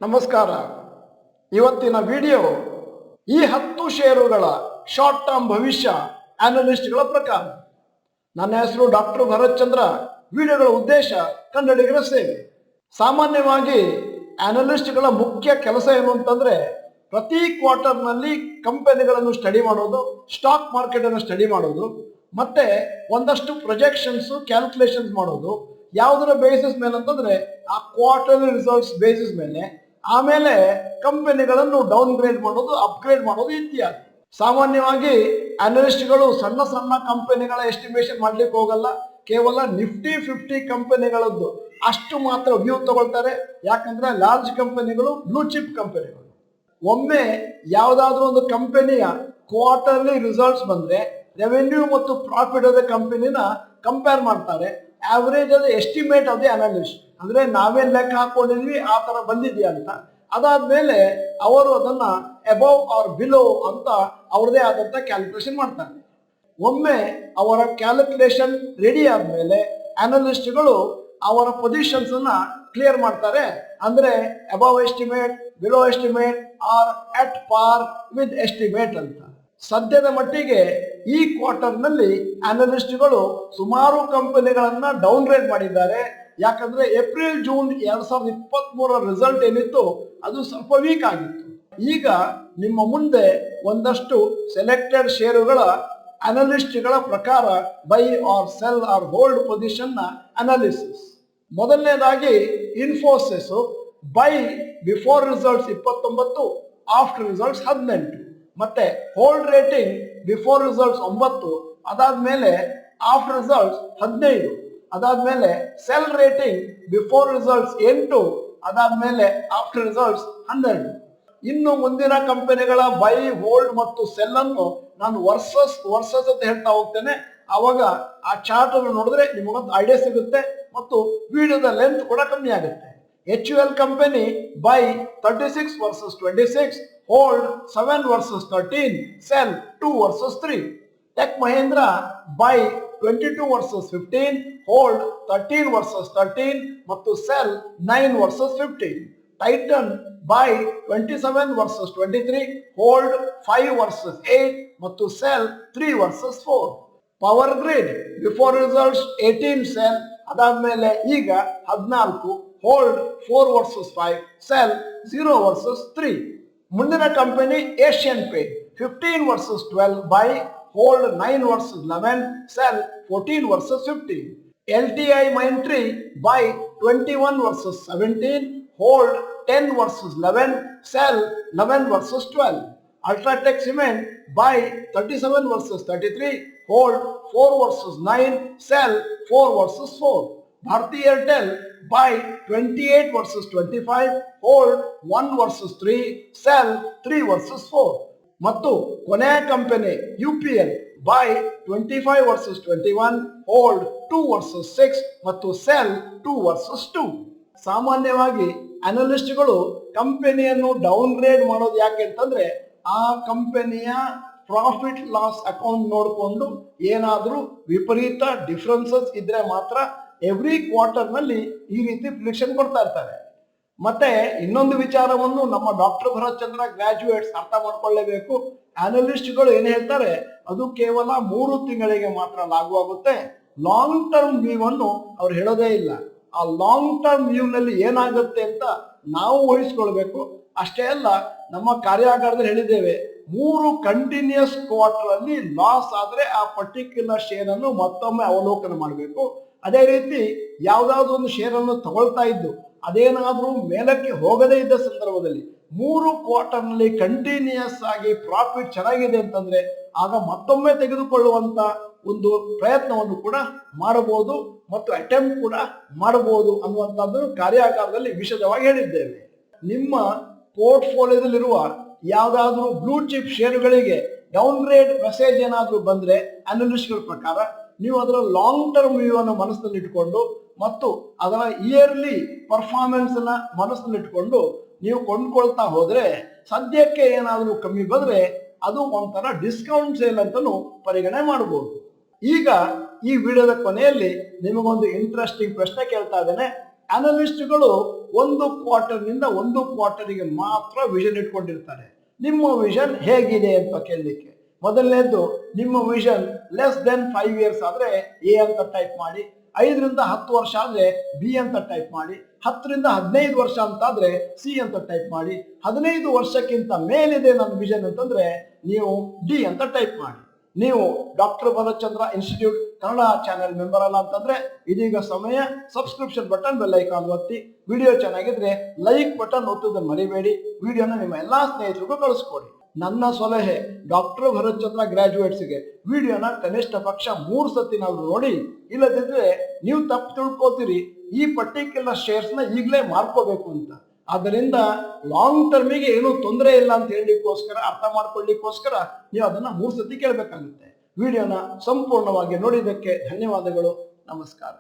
ನಮಸ್ಕಾರ. ಇವತ್ತಿನ ವಿಡಿಯೋ ಈ 10 ಷೇರುಗಳ ಶಾರ್ಟ್ ಟರ್ಮ್ ಭವಿಷ್ಯ ಅನಲಿಸ್ಟ್ಗಳ ಪ್ರಕಾರ. ನನ್ನ ಹೆಸರು ಡಾಕ್ಟರ್ ಭರತ್ ಚಂದ್ರ. ವಿಡಿಯೋಗಳ ಉದ್ದೇಶ ಕನ್ನಡಿಗರ ಸೇವೆ. ಸಾಮಾನ್ಯವಾಗಿ ಅನಲಿಸ್ಟ್ಗಳ ಮುಖ್ಯ ಕೆಲಸ ಏನು ಅಂತಂದ್ರೆ, ಪ್ರತಿ ಕ್ವಾರ್ಟರ್ನಲ್ಲಿ ಕಂಪನಿಗಳನ್ನು ಸ್ಟಡಿ ಮಾಡೋದು, ಸ್ಟಾಕ್ ಮಾರ್ಕೆಟ್ ಅನ್ನು ಸ್ಟಡಿ ಮಾಡೋದು, ಮತ್ತೆ ಒಂದಷ್ಟು ಪ್ರೊಜೆಕ್ಷನ್ಸ್ ಕ್ಯಾಲ್ಕುಲೇಷನ್ಸ್ ಮಾಡೋದು. ಯಾವುದರ ಬೇಸಿಸ್ ಮೇಲೆ ಅಂತಂದ್ರೆ ಆ ಕ್ವಾರ್ಟರ್ಲಿ ರಿಸಲ್ಟ್ಸ್ ಬೇಸಿಸ್ ಮೇಲೆ. ಆಮೇಲೆ ಕಂಪನಿಗಳನ್ನು ಡೌನ್ ಗ್ರೇಡ್ ಮಾಡೋದು, ಅಪ್ಗ್ರೇಡ್ ಮಾಡೋದು ಇತ್ಯಾದಿ. ಸಾಮಾನ್ಯವಾಗಿ ಅನಲಿಸ್ಟ್ಗಳು ಸಣ್ಣ ಸಣ್ಣ ಕಂಪನಿಗಳ ಎಸ್ಟಿಮೇಷನ್ ಮಾಡ್ಲಿಕ್ಕೆ ಹೋಗಲ್ಲ. ಕೇವಲ ನಿಫ್ಟಿ 50 ಕಂಪನಿಗಳದ್ದು ಅಷ್ಟು ಮಾತ್ರ ವ್ಯೂ ತಗೊಳ್ತಾರೆ. ಯಾಕಂದ್ರೆ ಲಾರ್ಜ್ ಕಂಪನಿಗಳು ಬ್ಲೂ ಚಿಪ್ ಕಂಪನಿಗಳು. ಒಮ್ಮೆ ಯಾವುದಾದ್ರೂ ಒಂದು ಕಂಪನಿಯ ಕ್ವಾರ್ಟರ್ಲಿ ರಿಸಲ್ಟ್ಸ್ ಬಂದ್ರೆ ರೆವೆನ್ಯೂ ಮತ್ತು ಪ್ರಾಫಿಟ್ ಆಫ್ ದ ಕಂಪನಿನ ಕಂಪೇರ್ ಮಾಡ್ತಾರೆ. ಆವರೇಜ್ ಆದ ಎಸ್ಟಿಮೇಟ್ ಆಫ್ ದಿ ಅನಾಲಿಸ್ಟ್, ಅಂದ್ರೆ ನಾವೇನ್ ಲೆಕ್ಕ ಹಾಕೊಂಡಿದ್ವಿ ಆ ತರ ಬಂದಿದೆಯಾ ಅಂತ. ಅದಾದ್ಮೇಲೆ ಅವರು ಅದನ್ನ ಅಬೌವ್ ಆರ್ ಬಿಲೋ ಅಂತ ಅವ್ರದೇ ಆದಂತ ಕ್ಯಾಲ್ಕುಲೇಷನ್ ಮಾಡ್ತಾರೆ. ಒಮ್ಮೆ ಅವರ ಕ್ಯಾಲ್ಕುಲೇಷನ್ ರೆಡಿ ಆದ್ಮೇಲೆ ಅನಲಿಸ್ಟ್ಗಳು ಅವರ ಪೊಸಿಷನ್ಸ್ ಅನ್ನ ಕ್ಲಿಯರ್ ಮಾಡ್ತಾರೆ. ಅಂದ್ರೆ above estimate, below estimate are at par with estimate ಅಂತ. ಸದ್ಯದ ಮಟ್ಟಿಗೆ ಈ ಕ್ವಾರ್ಟರ್ನಲ್ಲಿ ಅನಲಿಸ್ಟ್ಗಳು ಸುಮಾರು ಕಂಪನಿಗಳನ್ನ ಡೌನ್ ಗ್ರೇಡ್ ಮಾಡಿದ್ದಾರೆ. ಯಾಕಂದ್ರೆ ಏಪ್ರಿಲ್ ಜೂನ್ 2023 ರಿಸಲ್ಟ್ ಏನಿತ್ತು ಅದು ಸ್ವಲ್ಪ ವೀಕ್ ಆಗಿತ್ತು. ಈಗ ನಿಮ್ಮ ಮುಂದೆ ಒಂದಷ್ಟು ಸೆಲೆಕ್ಟೆಡ್ ಷೇರುಗಳ ಅನಲಿಸ್ಟ್ಗಳ ಪ್ರಕಾರ buy or sell or hold position ನ ಅನಾಲಿಸಿಸ್. ಮೊದಲನೇದಾಗಿ Infosys buy before results 29, after results 18, ಮತ್ತೆ ಹೋಲ್ಡ್ ರೇಟಿಂಗ್ ಬಿಫೋರ್ ರಿಸಲ್ಟ್ಸ್ 9, ಅದಾದ್ಮೇಲೆ ಆಫ್ಟರ್ ರಿಸಲ್ಟ್ಸ್ 15, ಅದಾದ್ಮೇಲೆ ಸೆಲ್ ರೇಟಿಂಗ್ ಬಿಫೋರ್ ರಿಸಲ್ಟ್ಸ್ 8, ಅದಾದ್ಮೇಲೆ ಆಫ್ಟರ್ ರಿಸಲ್ಟ್ಸ್ 12. ಇನ್ನು ಮುಂದಿನ ಕಂಪನಿಗಳ ಬೈ, ಹೋಲ್ಡ್ ಮತ್ತು ಸೆಲ್ ಅನ್ನು ನಾನು ವರ್ಸಸ್ ಅಂತ ಹೇಳ್ತಾ ಹೋಗ್ತೇನೆ. ಅವಾಗ ಆ ಚಾರ್ಟ್ ಅನ್ನು ನೋಡಿದ್ರೆ ನಿಮಗೊಂದು ಐಡಿಯಾ ಸಿಗುತ್ತೆ ಮತ್ತು ವಿಡಿಯೋದ ಲೆಂತ್ ಕೂಡ ಕಮ್ಮಿ ಆಗುತ್ತೆ. HUL company buy 36 versus 26, hold 7 versus 13, sell 2 versus 3. Tech Mahindra buy 22 versus 15, hold 13 versus 13 ಮತ್ತು sell 9 versus 15. Titan buy 27 versus 23, hold 5 versus 8 ಮತ್ತು sell 3 versus 4. Power Grid before results 18 sell, ಅದಾದ್ಮೇಲೆ ಈಗ 14, ಹೋಲ್ಡ್ 4 ವರ್ಸಸ್ 5, ಸೆಲ್ 0 ವರ್ಸಸ್ 3. ಮುಂದಿನ company Asian paint 15 versus 12 by, hold 9 versus 11, sell 14 versus 15. LTI Mindtree buy 21 versus 17, hold 10 versus 11, sell 11 versus 12. Ultratech Cement buy 37 versus 33, hold 4 versus 9, sell 4 versus 4. Bharti Airtel buy 28 versus 25, hold 1 versus 3, sell 3 versus 4. ಮತ್ತು ಕೊನೆಯ company UPL by 25 versus 21, hold 2 versus 6 ಮತ್ತು cell 2 versus 2. ಸಾಮಾನ್ಯವಾಗಿ ಅನಲಿಸ್ಟ್ಗಳು ಕಂಪನಿಯನ್ನು down grade ಮಾಡೋದು ಯಾಕೆ ಅಂತಂದ್ರೆ, ಆ ಕಂಪನಿಯ ಪ್ರಾಫಿಟ್ ಲಾಸ್ ಅಕೌಂಟ್ ನೋಡಿಕೊಂಡು ಏನಾದರೂ ವಿಪರೀತ ಡಿಫರೆನ್ಸಸ್ ಇದ್ರೆ ಮಾತ್ರ ಎವ್ರಿ ಕ್ವಾರ್ಟರ್ ನಲ್ಲಿ ಈ ರೀತಿ ಪ್ರಿಡಿಕ್ಷನ್ ಕೊಡ್ತಾ ಇರ್ತಾರೆ. ಮತ್ತೆ ಇನ್ನೊಂದು ವಿಚಾರವನ್ನು ನಮ್ಮ ಡಾಕ್ಟರ್ ಭರತ್ ಚಂದ್ರ ಗ್ರಾಜುಯೇಟ್ಸ್ ಅರ್ಥ ಮಾಡ್ಕೊಳ್ಳೇಬೇಕು. ಅನಲಿಸ್ಟ್ಗಳು ಏನ್ ಹೇಳ್ತಾರೆ ಅದು ಕೇವಲ 3 ತಿಂಗಳಿಗೆ ಮಾತ್ರ ಲಾಗು ಆಗುತ್ತೆ. ಲಾಂಗ್ ಟರ್ಮ್ ವ್ಯೂ ಅನ್ನು ಅವ್ರು ಹೇಳೋದೇ ಇಲ್ಲ. ಆ ಲಾಂಗ್ ಟರ್ಮ್ ವ್ಯೂ ನಲ್ಲಿ ಏನಾಗುತ್ತೆ ಅಂತ ನಾವು ಊಹಿಸ್ಕೊಳ್ಬೇಕು. ಅಷ್ಟೇ ಅಲ್ಲ, ನಮ್ಮ ಕಾರ್ಯಾಗಾರದಲ್ಲಿ ಹೇಳಿದ್ದೇವೆ, 3 ಕಂಟಿನ್ಯೂಸ್ ಕ್ವಾರ್ಟರ್ ಅಲ್ಲಿ ಲಾಸ್ ಆದ್ರೆ ಆ ಪರ್ಟಿಕ್ಯುಲರ್ ಶೇರ್ ಅನ್ನು ಮತ್ತೊಮ್ಮೆ ಅವಲೋಕನ ಮಾಡಬೇಕು. ಅದೇ ರೀತಿ ಯಾವ್ದಾದ್ರು ಒಂದು ಶೇರ್ ಅನ್ನು ತಗೊಳ್ತಾ ಇದ್ದು ಅದೇನಾದ್ರೂ ಮೇಲಕ್ಕೆ ಹೋಗದೇ ಇದ್ದ ಸಂದರ್ಭದಲ್ಲಿ 3 ಕ್ವಾರ್ಟರ್ ನಲ್ಲಿ ಕಂಟಿನ್ಯೂಸ್ ಆಗಿ ಪ್ರಾಫಿಟ್ ಚೆನ್ನಾಗಿದೆ ಅಂತಂದ್ರೆ ಆಗ ಮತ್ತೊಮ್ಮೆ ತೆಗೆದುಕೊಳ್ಳುವಂತ ಒಂದು ಪ್ರಯತ್ನವನ್ನು ಕೂಡ ಮಾಡಬಹುದು ಮತ್ತು ಅಟೆಂಪ್ಟ್ ಕೂಡ ಮಾಡಬಹುದು ಅನ್ನುವಂಥದ್ದು ಕಾರ್ಯಾಗಾರದಲ್ಲಿ ವಿಶದವಾಗಿ ಹೇಳಿದ್ದೇವೆ. ನಿಮ್ಮ ಪೋರ್ಟ್ಫೋಲಿಯೋದಲ್ಲಿರುವ ಯಾವ್ದಾದ್ರೂ ಬ್ಲೂ ಚಿಪ್ ಷೇರುಗಳಿಗೆ ಡೌನ್ ಗ್ರೇಡ್ ಮೆಸೇಜ್ ಏನಾದ್ರೂ ಬಂದ್ರೆ ಅನಲಿಸ್ಟ್ಗಳ ಪ್ರಕಾರ ನೀವು ಅದರ ಲಾಂಗ್ ಟರ್ಮ್ ವ್ಯೂ ಅನ್ನು ಮನಸ್ಸಿನಲ್ಲಿ ಇಟ್ಕೊಂಡು ಮತ್ತು ಅದರ ಇಯರ್ಲಿ ಪರ್ಫಾರ್ಮೆನ್ಸ್ ನ ಮನಸ್ಸಿನಲ್ಲಿ ಇಟ್ಕೊಂಡು ನೀವು ಕೊಂಡ್ಕೊಳ್ತಾ ಹೋದ್ರೆ ಸದ್ಯಕ್ಕೆ ಏನಾದರೂ ಕಮ್ಮಿ ಬಂದ್ರೆ ಅದು ಒಂಥರ ಡಿಸ್ಕೌಂಟ್ ಸೇಲ್ ಅಂತಾನು ಪರಿಗಣನೆ ಮಾಡಬಹುದು. ಈಗ ಈ ವಿಡಿಯೋದ ಕೊನೆಯಲ್ಲಿ ನಿಮಗೊಂದು ಇಂಟ್ರೆಸ್ಟಿಂಗ್ ಪ್ರಶ್ನೆ ಕೇಳ್ತಾ ಇದ್ದೇನೆ. ಅನಲಿಸ್ಟ್ಗಳು ಒಂದು ಕ್ವಾರ್ಟರ್ನಿಂದ ಒಂದು ಕ್ವಾರ್ಟರಿಗೆ ಮಾತ್ರ ವಿಷನ್ ಇಟ್ಕೊಂಡಿರ್ತಾರೆ. ನಿಮ್ಮ ವಿಷನ್ ಹೇಗಿದೆ ಅಂತ ಕೇಳಲಿಕ್ಕೆ ಮೊದಲನೇದ್ದು, ನಿಮ್ಮ ವಿಷನ್ ಲೆಸ್ ದೆನ್ 5 years ಆದ್ರೆ ಎ ಅಂತ ಟೈಪ್ ಮಾಡಿ, 5 ರಿಂದ 10 ವರ್ಷ ಆದ್ರೆ ಬಿ ಅಂತ ಟೈಪ್ ಮಾಡಿ, 10 ರಿಂದ 15 ವರ್ಷ ಅಂತಾದ್ರೆ ಸಿ ಅಂತ ಟೈಪ್ ಮಾಡಿ, 15 ವರ್ಷಕ್ಕಿಂತ ಮೇಲಿದೆ ನನ್ನ ವಿಷನ್ ಅಂತಂದ್ರೆ ನೀವು ಡಿ ಅಂತ ಟೈಪ್ ಮಾಡಿ. ನೀವು ಡಾಕ್ಟರ್ ಭರತ್ ಚಂದ್ರ ಇನ್ಸ್ಟಿಟ್ಯೂಟ್ ಕನ್ನಡ ಚಾನೆಲ್ ಮೆಂಬರ್ ಅಲ್ಲ ಅಂತಂದ್ರೆ ಇದೀಗ ಸಮಯ ಸಬ್ಸ್ಕ್ರಿಪ್ಷನ್ ಬಟನ್, ಬೆಲ್ ಐಕಾನ್ ಒತ್ತಿ. ವಿಡಿಯೋ ಚೆನ್ನಾಗಿದ್ರೆ ಲೈಕ್ ಬಟನ್ ಒತ್ತುವುದನ್ನು ಮರಿಬೇಡಿ. ವಿಡಿಯೋನ ನಿಮ್ಮ ಎಲ್ಲಾ ಸ್ನೇಹಿತರಿಗೂ ಕಳಿಸ್ಕೊಡಿ. ನನ್ನ ಸಲಹೆ, ಡಾಕ್ಟರ್ ಭರತ್ ಚಂದ್ರ ಗ್ರಾಜುಯೇಟ್ಸ್ಗೆ ವಿಡಿಯೋನ ಕನಿಷ್ಠ ಪಕ್ಷ 3 ಸತಿ ನಾವು ನೋಡಿ, ಇಲ್ಲದಿದ್ರೆ ನೀವು ತಪ್ಪು ತಿಳ್ಕೊತೀರಿ ಈ ಪರ್ಟಿಕ್ಯುಲರ್ ಶೇರ್ಸ್ನ ಈಗಲೇ ಮಾರ್ಕೋಬೇಕು ಅಂತ. ಆದ್ದರಿಂದ ಲಾಂಗ್ ಟರ್ಮಿಗೆ ಏನೂ ತೊಂದರೆ ಇಲ್ಲ ಅಂತ ಹೇಳಲಿಕ್ಕೋಸ್ಕರ, ಅರ್ಥ ಮಾಡ್ಕೊಳ್ಳಿಕ್ಕೋಸ್ಕರ ನೀವು ಅದನ್ನ 3 ಸತಿ ಕೇಳಬೇಕಾಗುತ್ತೆ. ವಿಡಿಯೋನ ಸಂಪೂರ್ಣವಾಗಿ ನೋಡಿದ್ದಕ್ಕೆ ಧನ್ಯವಾದಗಳು. ನಮಸ್ಕಾರ.